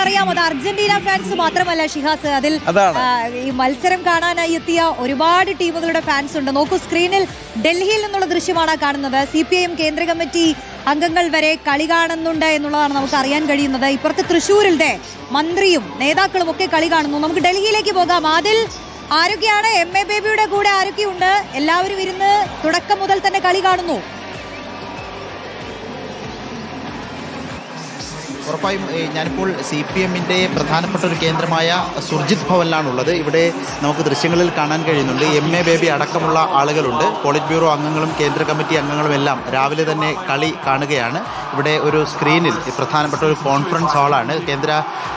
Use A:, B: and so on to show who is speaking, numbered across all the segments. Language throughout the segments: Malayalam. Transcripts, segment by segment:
A: അറിയാം, അത് അർജന്റീന ഫാൻസ് മാത്രമല്ല ഷിഹാസ്, അതിൽ ഈ മത്സരം കാണാനായി എത്തിയ ഒരുപാട് ടീമുകളുടെ ഫാൻസ് ഉണ്ട്. നോക്കൂ, സ്ക്രീനിൽ ഡൽഹിയിൽ നിന്നുള്ള ദൃശ്യമാണ് കാണുന്നത്. CPIM കേന്ദ്ര കമ്മിറ്റി അംഗങ്ങൾ വരെ കളി കാണുന്നുണ്ട് എന്നുള്ളതാണ് നമുക്ക് അറിയാൻ കഴിയുന്നത്. ഇപ്പുറത്ത് തൃശ്ശൂരിലെ മന്ത്രിയും നേതാക്കളും ഒക്കെ കളി കാണുന്നു. നമുക്ക് ഡൽഹിയിലേക്ക് പോകാം. അതിൽ ആരൊക്കെയാണ്? MA ബേബിയുടെ കൂടെ ആരൊക്കെയുണ്ട്? എല്ലാവരും ഇരുന്ന് തുടക്കം മുതൽ തന്നെ കളി കാണുന്നു.
B: ഉറപ്പായും ഞാനിപ്പോൾ CPMന്റെ പ്രധാനപ്പെട്ട ഒരു കേന്ദ്രമായ സുർജിത് ഭവനിലാണുള്ളത്. ഇവിടെ നമുക്ക് ദൃശ്യങ്ങളിൽ കാണാൻ കഴിയുന്നുണ്ട്. MA ബേബി അടക്കമുള്ള ആളുകളുണ്ട്. പോളിറ്റ് ബ്യൂറോ അംഗങ്ങളും കേന്ദ്ര കമ്മിറ്റി അംഗങ്ങളും എല്ലാം രാവിലെ തന്നെ കളി കാണുകയാണ്. ഇവിടെ ഒരു സ്ക്രീനിൽ പ്രധാനപ്പെട്ട ഒരു കോൺഫറൻസ് ഹാളാണ്, കേന്ദ്ര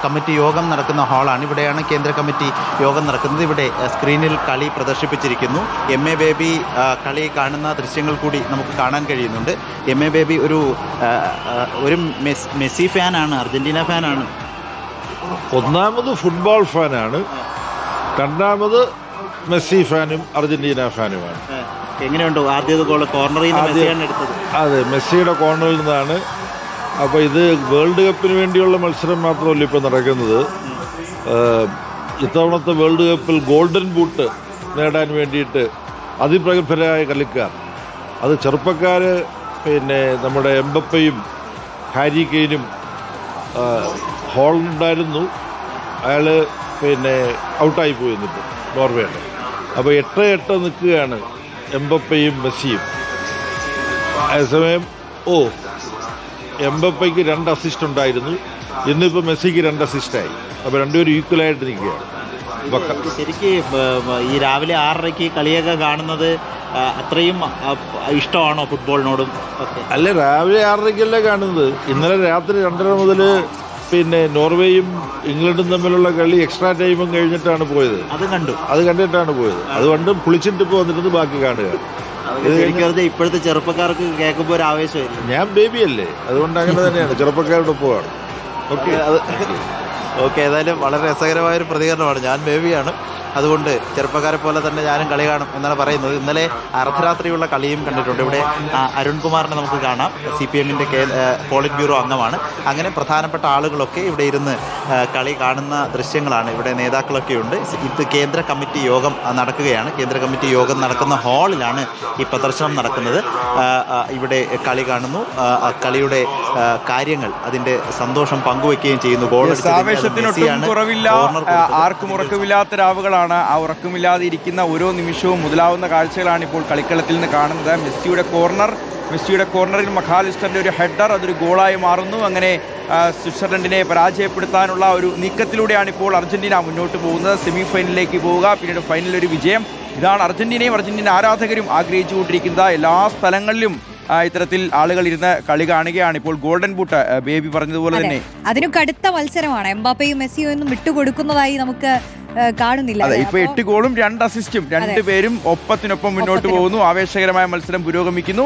B: കമ്മിറ്റി യോഗം നടക്കുന്ന ഹാളാണ്. ഇവിടെയാണ് കേന്ദ്ര കമ്മിറ്റി യോഗം നടക്കുന്നത്. ഇവിടെ സ്ക്രീനിൽ കളി പ്രദർശിപ്പിച്ചിരിക്കുന്നു. MA ബേബി കളി കാണുന്ന ദൃശ്യങ്ങൾ കൂടി നമുക്ക് കാണാൻ കഴിയുന്നുണ്ട്. MA ബേബി ഒരു മെസ്സി ഫാനാണ്, അർജന്റീന ഫാനാണ്.
C: ഒന്നാമത് ഫുട്ബോൾ ഫാനാണ്, രണ്ടാമത് മെസ്സി ഫാനും അർജന്റീന ഫാനുമാണ്.
B: എങ്ങനെയുണ്ടോ ആദ്യത്തെ ഗോൾ കോർണറിൽ നിന്ന് എടുത്തത്?
C: അതെ, മെസ്സിയുടെ കോർണറിൽ നിന്നാണ്. അപ്പോൾ ഇത് വേൾഡ് കപ്പിന് വേണ്ടിയുള്ള മത്സരം മാത്രമല്ല ഇപ്പോൾ നടക്കുന്നത്. ഇത്തവണത്തെ വേൾഡ് കപ്പിൽ ഗോൾഡൻ ബൂട്ട് നേടാൻ വേണ്ടിയിട്ട് അതിപ്രഗത്ഭരായ കളിക്കാർ, അത് ചെറുപ്പക്കാർ, പിന്നെ നമ്മുടെ എംബപ്പയും ഹാരി കെയ്നും ഹോളുണ്ടായിരുന്നു. അയാൾ പിന്നെ ഔട്ടായി പോയി നിന്നിട്ട് നോർവേയുടെ. അപ്പോൾ 8-8 നിൽക്കുകയാണ് എംബപ്പയും മെസ്സിയും. അതേസമയം എംബപ്പയ്ക്ക് 2 അസിസ്റ്റ് ഉണ്ടായിരുന്നു, ഇന്നിപ്പോൾ മെസ്സിക്ക് 2 അസിസ്റ്റായി. അപ്പോൾ രണ്ടുപേരും ഈക്വലായിട്ട് നിൽക്കുകയാണ്.
B: ശരിക്കും ഈ രാവിലെ 6:30 കളിയൊക്കെ കാണുന്നത് അത്രയും ഇഷ്ടമാണോ ഫുട്ബോളിനോടും?
C: അല്ല, രാവിലെ 6:30 കാണുന്നത്. ഇന്നലെ രാത്രി 2:30 മുതൽ പിന്നെ നോർവേയും ഇംഗ്ലണ്ടും തമ്മിലുള്ള കളി എക്സ്ട്രാ ടൈമും കഴിഞ്ഞിട്ടാണ് പോയത്. അത് കണ്ടിട്ടാണ് പോയത്. അതുകൊണ്ട് കുളിച്ചിട്ട് ഇപ്പോൾ വന്നിട്ട് ബാക്കി കാണുക.
B: ഇപ്പോഴത്തെ ചെറുപ്പക്കാർക്ക് കേൾക്കുമ്പോൾ ഒരു ആവേശമായിരുന്നു.
C: ഞാൻ ബേബിയല്ലേ, അതുകൊണ്ട് അങ്ങനെ തന്നെയാണ്, ചെറുപ്പക്കാരുടെ ഒപ്പമാണ്.
B: ഓക്കെ, ഏതായാലും വളരെ രസകരമായൊരു പ്രതികരണമാണ്. ഞാൻ ബേബിയാണ്, അതുകൊണ്ട് ചെറുപ്പക്കാരെ പോലെ തന്നെ ഞാനും കളി കാണും എന്നാണ് പറയുന്നത്. ഇന്നലെ അർദ്ധരാത്രിയുള്ള കളിയും കണ്ടിട്ടുണ്ട്. ഇവിടെ അരുൺകുമാറിനെ നമുക്ക് കാണാം, CPMന്റെ പോളിറ്റ് ബ്യൂറോ അംഗമാണ്. അങ്ങനെ പ്രധാനപ്പെട്ട ആളുകളൊക്കെ ഇവിടെ ഇരുന്ന് കളി കാണുന്ന ദൃശ്യങ്ങളാണ്. ഇവിടെ നേതാക്കളൊക്കെ ഉണ്ട്. ഇത് കേന്ദ്ര കമ്മിറ്റി യോഗം നടക്കുകയാണ്. കേന്ദ്ര കമ്മിറ്റി യോഗം നടക്കുന്ന ഹാളിലാണ് ഈ പ്രദർശനം നടക്കുന്നത്. ഇവിടെ കളി കാണുന്നു, കളിയുടെ കാര്യങ്ങൾ, അതിൻ്റെ സന്തോഷം പങ്കുവെക്കുകയും ചെയ്യുന്നു.
D: ആവേശത്തിനൊട്ടും കുറവില്ല, ആർക്കും ഉറക്കമില്ലാത്ത രാവുകളാണ്. ആ ഉറക്കമില്ലാതെ ഇരിക്കുന്ന ഓരോ നിമിഷവും മുതലാവുന്ന കാഴ്ചകളാണ് ഇപ്പോൾ കളിക്കളത്തിൽ നിന്ന് കാണുന്നത്. മെസ്സിയുടെ കോർണറിൽ മഖാലിസ്റ്ററിന്റെ ഒരു ഹെഡർ, അതൊരു ഗോളായി മാറുന്നു. അങ്ങനെ സ്വിറ്റ്സർലൻഡിനെ പരാജയപ്പെടുത്താനുള്ള ഒരു നീക്കത്തിലൂടെയാണ് ഇപ്പോൾ അർജന്റീന മുന്നോട്ട് പോകുന്നത്. സെമി ഫൈനലിലേക്ക് പോവുക, പിന്നീട് ഫൈനലിൽ ഒരു വിജയം. ഇതാണ് അർജന്റീനയും അർജന്റീന ആരാധകരും ആഗ്രഹിച്ചുകൊണ്ടിരിക്കുന്നത്. എല്ലാ സ്ഥലങ്ങളിലും ഇത്തരത്തിൽ ആളുകൾ ഇരുന്ന് കളി കാണുകയാണ്. ഇപ്പോൾ ഗോൾഡൻ ബൂട്ട് ബേബി പറഞ്ഞതുപോലെ തന്നെ
A: അതിനു കടുത്ത മത്സരമാണ്. എംബാപ്പയും മെസ്സിയും ഒന്നും വിട്ടുകൊടുക്കുന്നതായി നമുക്ക് കാണുന്നില്ല.
D: അതെ, ഇപ്പൊ 8 ഗോളും 2 അസിസ്റ്റും, രണ്ടുപേരും ഒപ്പത്തിനൊപ്പം മുന്നോട്ട് പോകുന്നു. ആവേശകരമായ മത്സരം പുരോഗമിക്കുന്നു.